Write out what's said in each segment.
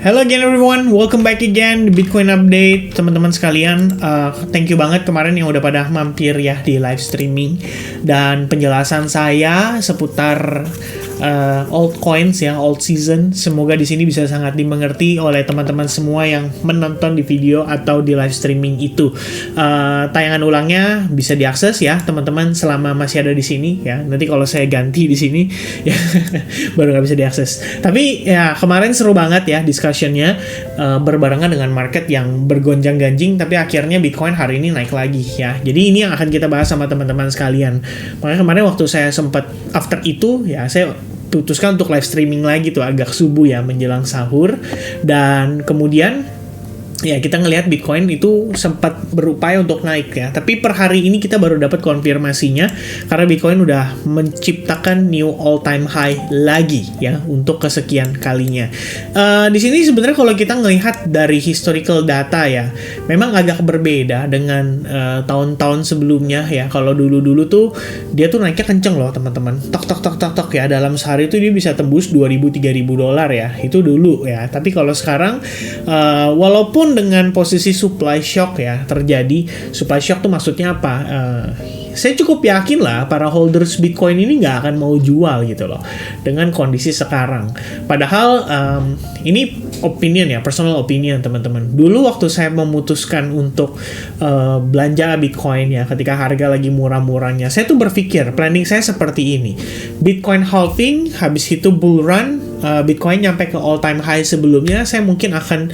Hello again everyone, welcome back again di Bitcoin Update teman-teman sekalian. Thank you banget kemarin yang udah pada mampir ya di live streaming dan penjelasan saya seputar altcoins ya, alt season. Semoga di sini bisa sangat dimengerti oleh teman-teman semua yang menonton di video atau di live streaming itu. Tayangan ulangnya bisa diakses ya teman-teman selama masih ada di sini ya. Nanti kalau saya ganti di sini ya baru nggak bisa diakses. Tapi ya kemarin seru banget ya discussionnya, berbarengan dengan market yang bergonjang-ganjing, tapi akhirnya Bitcoin hari ini naik lagi ya. Jadi ini yang akan kita bahas sama teman-teman sekalian. Makanya kemarin waktu saya sempat after itu ya, saya putuskan untuk live streaming lagi tuh agak subuh ya menjelang sahur. Dan kemudian ya kita ngelihat Bitcoin itu sempat berupaya untuk naik ya. Tapi per hari ini kita baru dapat konfirmasinya karena Bitcoin udah menciptakan new all time high lagi ya untuk kesekian kalinya. Di sini sebenarnya kalau kita ngelihat dari historical data ya, memang agak berbeda dengan tahun-tahun sebelumnya ya. Kalau dulu-dulu tuh dia tuh naiknya kenceng loh teman-teman. Tok ya, dalam sehari tuh dia bisa tembus 2.000-3.000 dolar ya. Itu dulu ya. Tapi kalau sekarang walaupun dengan posisi supply shock ya terjadi. Supply shock tuh maksudnya apa? Saya cukup yakin lah para holders Bitcoin ini nggak akan mau jual gitu loh dengan kondisi sekarang. Padahal ini opinion ya, personal opinion teman-teman. Dulu waktu saya memutuskan untuk belanja Bitcoin ya, ketika harga lagi murah-murahnya, saya tuh berpikir, planning saya seperti ini. Bitcoin halving, habis itu bull run, Bitcoin nyampe ke all time high sebelumnya, saya mungkin akan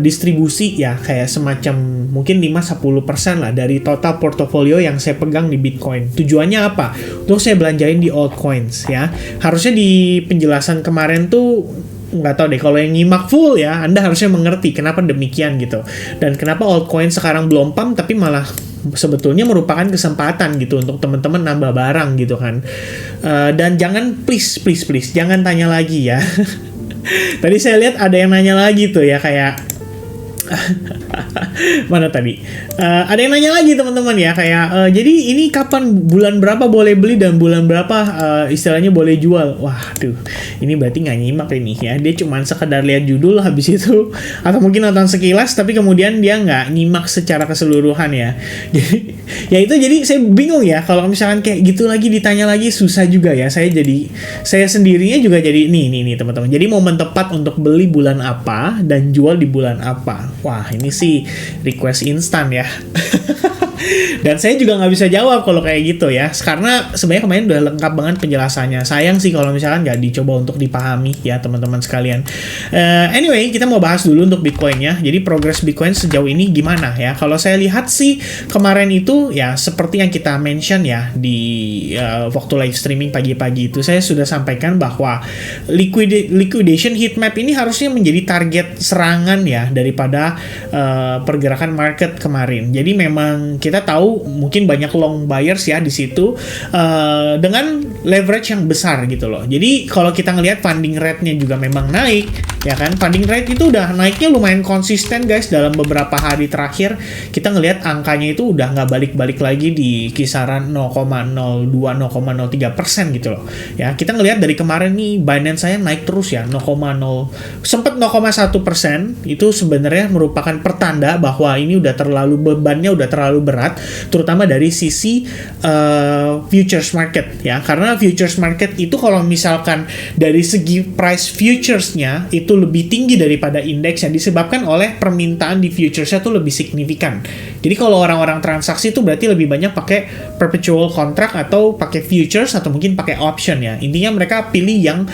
distribusi ya kayak semacam mungkin 5-10% lah dari total portofolio yang saya pegang di Bitcoin. Tujuannya apa? Untuk saya belanjain di altcoins ya. Harusnya di penjelasan kemarin tuh nggak tahu deh, kalau yang nyimak full ya, Anda harusnya mengerti kenapa demikian gitu. Dan kenapa altcoin sekarang belum pump tapi malah sebetulnya merupakan kesempatan gitu untuk teman-teman nambah barang gitu kan. Dan jangan please jangan tanya lagi ya. Tadi saya lihat ada yang nanya lagi tuh ya, kayak mana tadi? Ada yang nanya lagi teman-teman ya, kayak jadi ini kapan, bulan berapa boleh beli dan bulan berapa istilahnya boleh jual. Waduh, ini berarti nggak nyimak ini ya. Dia cuma sekedar lihat judul habis itu, atau mungkin nonton sekilas tapi kemudian dia nggak nyimak secara keseluruhan ya. Jadi ya itu, jadi saya bingung ya kalau misalkan kayak gitu lagi ditanya lagi, susah juga ya. Saya sendirinya juga jadi nih teman-teman. Jadi momen tepat untuk beli bulan apa dan jual di bulan apa. Wah, ini sih request instan ya. Dan saya juga nggak bisa jawab kalau kayak gitu ya, karena sebenarnya kemarin udah lengkap banget penjelasannya. Sayang sih kalau misalkan nggak dicoba untuk dipahami ya teman-teman sekalian. Anyway, kita mau bahas dulu untuk Bitcoin ya. Jadi progres Bitcoin sejauh ini gimana ya? Kalau saya lihat sih kemarin itu ya seperti yang kita mention ya di waktu live streaming pagi-pagi itu, saya sudah sampaikan bahwa liquidation heat map ini harusnya menjadi target serangan ya daripada pergerakan market kemarin. Jadi memang kita tahu mungkin banyak long buyers ya di situ dengan leverage yang besar gitu loh. Jadi kalau kita ngelihat funding rate-nya juga memang naik ya kan. Funding rate itu udah naiknya lumayan konsisten guys dalam beberapa hari terakhir. Kita ngelihat angkanya itu udah nggak balik-balik lagi di kisaran 0,02-0,03% gitu loh. Ya, kita ngelihat dari kemarin nih Binance saya naik terus ya, sempat 0,1%. Itu sebenarnya merupakan pertanda bahwa ini udah terlalu, bebannya udah terlalu berat, terutama dari sisi futures market ya. Karena futures market itu kalau misalkan dari segi price futuresnya itu lebih tinggi daripada indeks yang disebabkan oleh permintaan di futuresnya tuh lebih signifikan. Jadi kalau orang-orang transaksi itu berarti lebih banyak pakai perpetual contract atau pakai futures atau mungkin pakai option ya. Intinya mereka pilih yang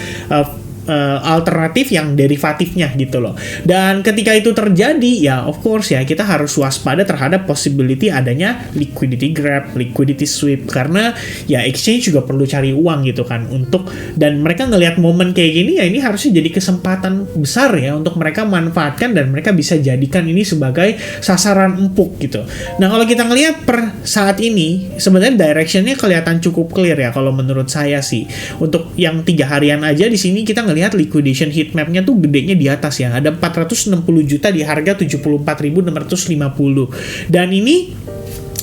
alternatif yang derivatifnya gitu loh. Dan ketika itu terjadi ya of course ya kita harus waspada terhadap possibility adanya liquidity grab, liquidity sweep, karena ya exchange juga perlu cari uang gitu kan untuk, dan mereka ngelihat momen kayak gini ya ini harusnya jadi kesempatan besar ya untuk mereka manfaatkan dan mereka bisa jadikan ini sebagai sasaran empuk gitu. Nah kalau kita ngelihat per saat ini sebenarnya directionnya kelihatan cukup clear ya kalau menurut saya sih. Untuk yang 3 harian aja di sini kita ngelihat liquidation heat map-nya tuh gedenya di atas ya. Ada 460 juta di harga 74.650. Dan ini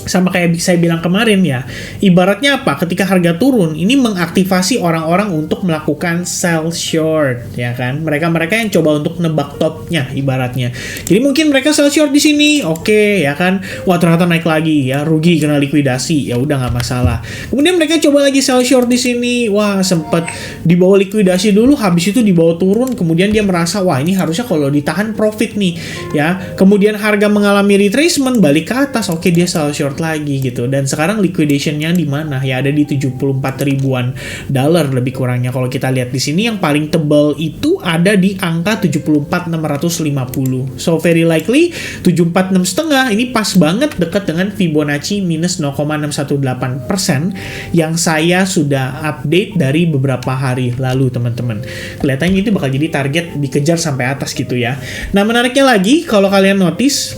sama kayak saya bilang kemarin ya, ibaratnya apa? Ketika harga turun, ini mengaktifasi orang-orang untuk melakukan sell short, ya kan? Mereka-mereka yang coba untuk nebak topnya, ibaratnya. Jadi mungkin mereka sell short di sini, oke, ya kan? Wah, ternyata naik lagi, ya rugi kena likuidasi, ya udah nggak masalah. Kemudian mereka coba lagi sell short di sini, wah sempet di bawah likuidasi dulu, habis itu di bawah turun, kemudian dia merasa wah ini harusnya kalau ditahan profit nih, ya. Kemudian harga mengalami retracement, balik ke atas, oke dia sell short lagi gitu. Dan sekarang liquidationnya di mana? Ya ada di 74 ribuan dolar lebih kurangnya. Kalau kita lihat di sini yang paling tebal itu ada di angka 74.650. So very likely 74.6,5 ini pas banget dekat dengan Fibonacci minus 0,618% yang saya sudah update dari beberapa hari lalu, teman-teman. Kelihatannya itu bakal jadi target dikejar sampai atas gitu ya. Nah, menariknya lagi kalau kalian notice,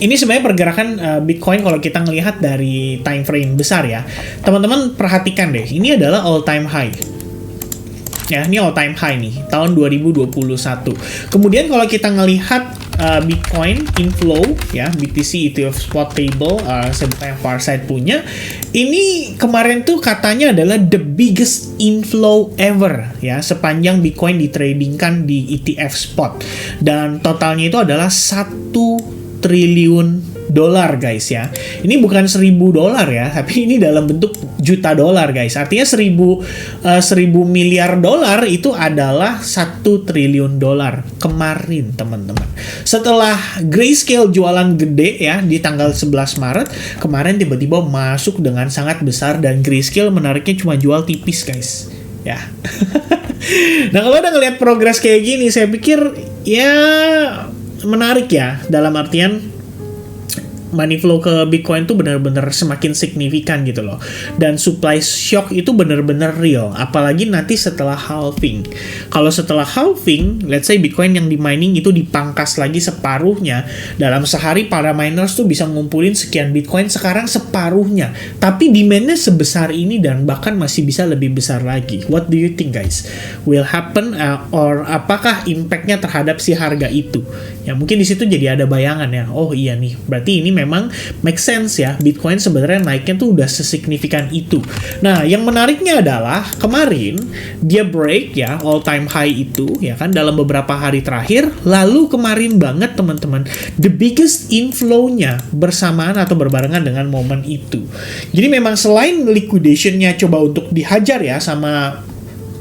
ini sebenarnya pergerakan Bitcoin kalau kita ngelihat dari time frame besar ya. Teman-teman perhatikan deh, ini adalah all time high. Ya, ini all time high nih, tahun 2021. Kemudian kalau kita ngelihat Bitcoin inflow ya, BTC ETF spot table, saya buka yang Farsight punya. Ini kemarin tuh katanya adalah the biggest inflow ever ya, sepanjang Bitcoin ditradingkan di ETF spot. Dan totalnya itu adalah 1 triliun dolar guys ya. Ini bukan 1.000 dolar ya, tapi ini dalam bentuk juta dolar guys. Artinya 1.000 miliar dolar itu adalah 1 triliun dolar kemarin teman-teman. Setelah Grayscale jualan gede ya di tanggal 11 Maret, kemarin tiba-tiba masuk dengan sangat besar dan Grayscale menariknya cuma jual tipis guys. Ya. Nah, kalau udah ngelihat progres kayak gini, saya pikir ya menarik ya, dalam artian money flow ke Bitcoin tuh benar-benar semakin signifikan gitu loh. Dan supply shock itu benar-benar real. Apalagi nanti setelah halving. Kalau setelah halving, let's say Bitcoin yang di mining itu dipangkas lagi separuhnya. Dalam sehari para miners tuh bisa ngumpulin sekian Bitcoin, sekarang separuhnya. Tapi demand-nya sebesar ini dan bahkan masih bisa lebih besar lagi. What do you think guys? Will happen or apakah impact-nya terhadap si harga itu? Ya mungkin di situ jadi ada bayangan ya. Oh iya nih, berarti ini memang make sense ya. Bitcoin sebenarnya naiknya tuh udah sesignifikan itu. Nah, yang menariknya adalah kemarin dia break ya all time high itu ya kan dalam beberapa hari terakhir. Lalu kemarin banget teman-teman, the biggest inflow-nya bersamaan atau berbarengan dengan momen itu. Jadi memang selain liquidation-nya coba untuk dihajar ya sama,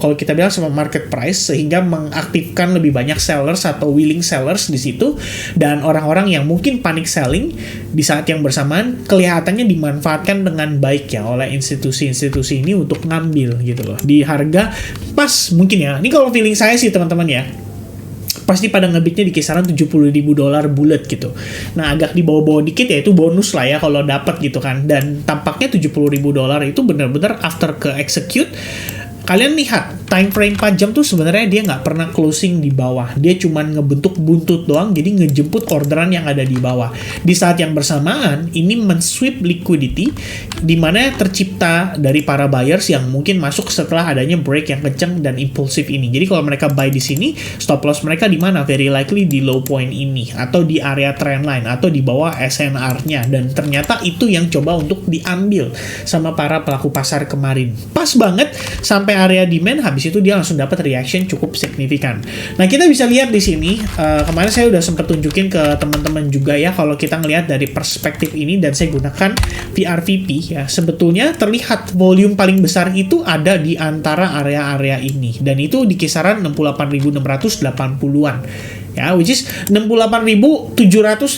kalau kita bilang sama market price, sehingga mengaktifkan lebih banyak sellers atau willing sellers di situ, dan orang-orang yang mungkin panic selling di saat yang bersamaan kelihatannya dimanfaatkan dengan baik ya oleh institusi-institusi ini untuk ngambil gitu loh di harga pas mungkin ya. Ini kalau feeling saya sih teman-teman ya, pasti pada ngebitnya di kisaran 70.000 dolar bulat gitu. Nah, agak di bawah-bawah dikit ya itu bonus lah ya kalau dapat gitu kan. Dan tampaknya 70.000 dolar itu benar-benar after ke execute. Kalian lihat time frame 4 jam tuh sebenarnya dia nggak pernah closing di bawah. Dia cuman ngebentuk buntut doang, jadi ngejemput orderan yang ada di bawah. Di saat yang bersamaan, ini men-sweep liquidity, di mana tercipta dari para buyers yang mungkin masuk setelah adanya break yang kenceng dan impulsif ini. Jadi kalau mereka buy di sini, stop loss mereka di mana? Very likely di low point ini, atau di area trendline, atau di bawah SNR-nya. Dan ternyata itu yang coba untuk diambil sama para pelaku pasar kemarin. Pas banget sampai area demand, habis itu dia langsung dapat reaction cukup signifikan. Nah, kita bisa lihat di sini, kemarin saya udah sempat tunjukin ke teman-teman juga ya, kalau kita ngelihat dari perspektif ini dan saya gunakan VRVP ya, sebetulnya terlihat volume paling besar itu ada di antara area-area ini, dan itu di kisaran 68.680-an. Ya, which is 68.700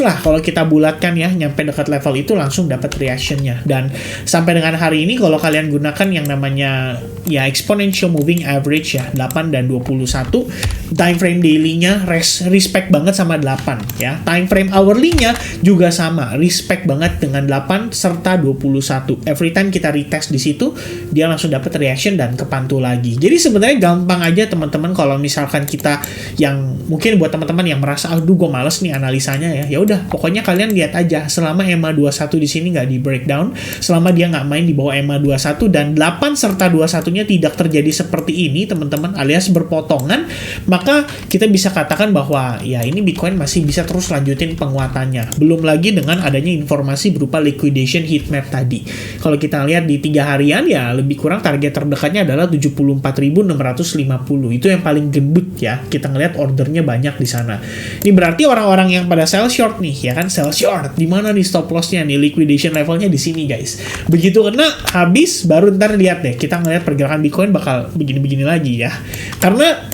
lah kalau kita bulatkan ya, nyampe dekat level itu langsung dapat reactionnya. Dan sampai dengan hari ini kalau kalian gunakan yang namanya ya exponential moving average ya, 8 dan 21, time frame daily-nya respect banget sama 8 ya. Time frame hourly-nya juga sama, respect banget dengan 8 serta 21. Every time kita retest di situ, dia langsung dapat reaction dan kepantul lagi. Jadi sebenarnya gampang aja teman-teman kalau misalkan kita yang mungkin buat teman-teman yang merasa aduh gue males nih analisanya ya udah pokoknya kalian lihat aja selama EMA 21 di sini nggak di breakdown, selama dia nggak main di bawah EMA 21 dan 8 serta 21 waktunya tidak terjadi seperti ini teman-teman, alias berpotongan, maka kita bisa katakan bahwa ya ini Bitcoin masih bisa terus lanjutin penguatannya. Belum lagi dengan adanya informasi berupa liquidation heat map tadi. Kalau kita lihat di 3 harian ya lebih kurang target terdekatnya adalah 74.650. Itu yang paling gendut ya. Kita ngelihat ordernya banyak di sana. Ini berarti orang-orang yang pada sell short nih, ya kan, sell short. Di mana nih stop loss-nya nih? Liquidation levelnya di sini, guys. Begitu kena habis, baru ntar lihat deh. Kita ngelihat pergerakan Bitcoin bakal begini-begini lagi ya. Karena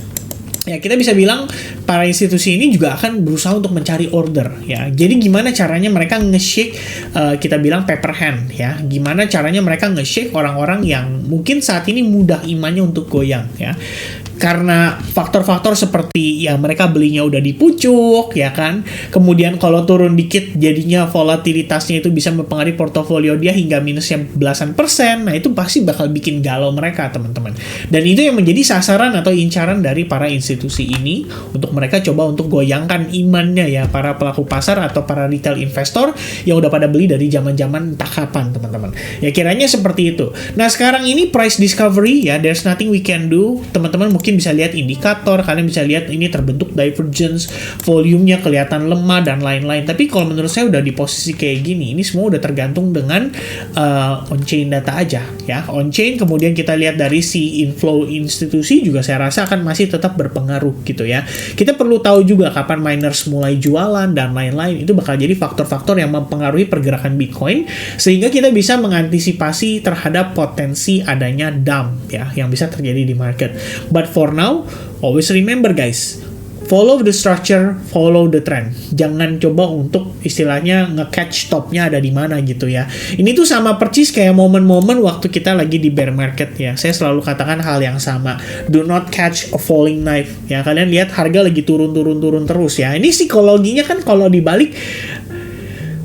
ya kita bisa bilang para institusi ini juga akan berusaha untuk mencari order ya. Jadi gimana caranya mereka nge-shake kita bilang paper hand ya. Gimana caranya mereka nge-shake orang-orang yang mungkin saat ini mudah imannya untuk goyang ya. Karena faktor-faktor seperti ya mereka belinya udah di pucuk ya kan. Kemudian kalau turun dikit jadinya volatilitasnya itu bisa mempengaruhi portofolio dia hingga minusnya belasan persen. Nah itu pasti bakal bikin galau mereka teman-teman. Dan itu yang menjadi sasaran atau incaran dari para institusi ini untuk mereka coba untuk goyangkan imannya ya para pelaku pasar atau para retail investor yang udah pada beli dari zaman-zaman entah kapan teman-teman. Ya kiranya seperti itu. Nah sekarang ini price discovery ya, there's nothing we can do. Teman-teman mungkin bisa lihat indikator, kalian bisa lihat ini terbentuk divergence, volumenya kelihatan lemah dan lain-lain. Tapi kalau menurut saya udah di posisi kayak gini, ini semua udah tergantung dengan on-chain data aja ya. On-chain kemudian kita lihat dari si inflow institusi juga saya rasa akan masih tetap berpengaruh gitu ya. Kita perlu tahu juga kapan miners mulai jualan dan lain-lain. Itu bakal jadi faktor-faktor yang mempengaruhi pergerakan Bitcoin sehingga kita bisa mengantisipasi terhadap potensi adanya dump ya yang bisa terjadi di market. But for now, always remember guys, follow the structure, follow the trend. Jangan coba untuk istilahnya nge-catch topnya ada di mana gitu ya. Ini tuh sama persis kayak momen-momen waktu kita lagi di bear market ya. Saya selalu katakan hal yang sama. Do not catch a falling knife. Ya, kalian lihat harga lagi turun terus ya. Ini psikologinya kan kalau dibalik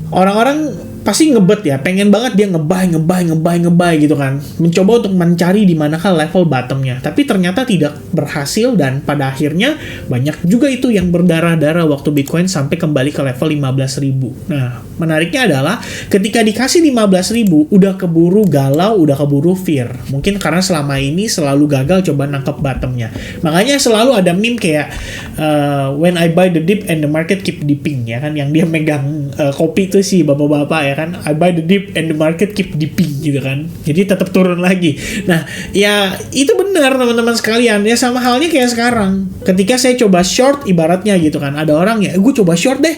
orang-orang pasti ngebet ya, pengen banget dia ngebuy gitu kan, mencoba untuk mencari di manakah level bottomnya, tapi ternyata tidak berhasil dan pada akhirnya banyak juga itu yang berdarah-darah waktu Bitcoin sampai kembali ke level 15.000. Nah, menariknya adalah ketika dikasih 15.000 udah keburu galau, udah keburu fear. Mungkin karena selama ini selalu gagal coba nangkep bottomnya. Makanya selalu ada meme kayak when I buy the dip and the market keep dipping ya kan, yang dia megang kopi tuh si bapak-bapak ya kan, I buy the dip and the market keep dipping gitu kan, jadi tetap turun lagi. Nah ya itu benar teman-teman sekalian ya, sama halnya kayak sekarang ketika saya coba short ibaratnya gitu kan, ada orang ya gue coba short deh,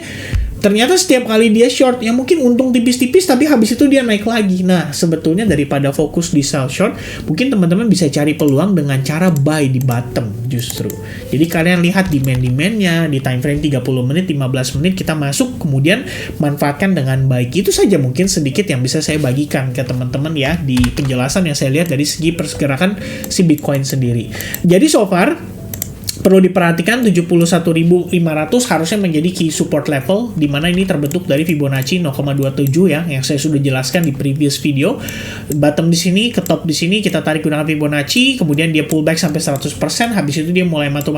ternyata setiap kali dia short, ya mungkin untung tipis-tipis, tapi habis itu dia naik lagi. Nah, sebetulnya daripada fokus di sell short, mungkin teman-teman bisa cari peluang dengan cara buy di bottom justru. Jadi kalian lihat demand-demandnya, di time frame 30 menit, 15 menit, kita masuk, kemudian manfaatkan dengan baik. Itu saja mungkin sedikit yang bisa saya bagikan ke teman-teman ya, di penjelasan yang saya lihat dari segi pergerakan si Bitcoin sendiri. Jadi so far, perlu diperhatikan 71.500 harusnya menjadi key support level, di mana ini terbentuk dari Fibonacci 0,27 ya, yang saya sudah jelaskan di previous video. Bottom di sini, ke top di sini kita tarik gunakan Fibonacci, kemudian dia pullback sampai 100%, habis itu dia mulai mantul,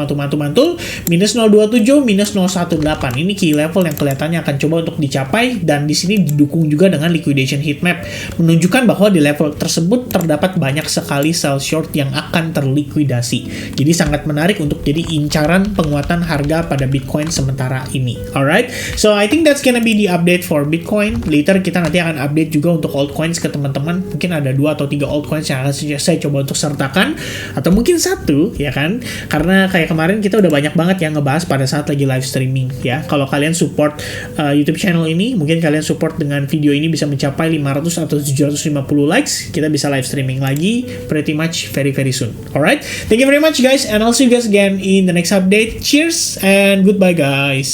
minus 0,27, minus 0,18. Ini key level yang kelihatannya akan coba untuk dicapai, dan di sini didukung juga dengan liquidation heat map, menunjukkan bahwa di level tersebut terdapat banyak sekali sell short yang akan terlikuidasi. Jadi sangat menarik untuk jadi incaran penguatan harga pada Bitcoin sementara ini. Alright, so I think that's gonna be the update for Bitcoin. Later kita nanti akan update juga untuk altcoins ke teman-teman. Mungkin ada 2 atau 3 altcoins yang akan saya coba untuk sertakan, atau mungkin 1 ya kan, karena kayak kemarin kita udah banyak banget yang ngebahas pada saat lagi live streaming ya. Kalau kalian support YouTube channel ini, mungkin kalian support dengan video ini bisa mencapai 500 atau 750 likes, kita bisa live streaming lagi pretty much very soon. Alright, thank you very much guys, and I'll see you guys again in the next update. Cheers and goodbye guys.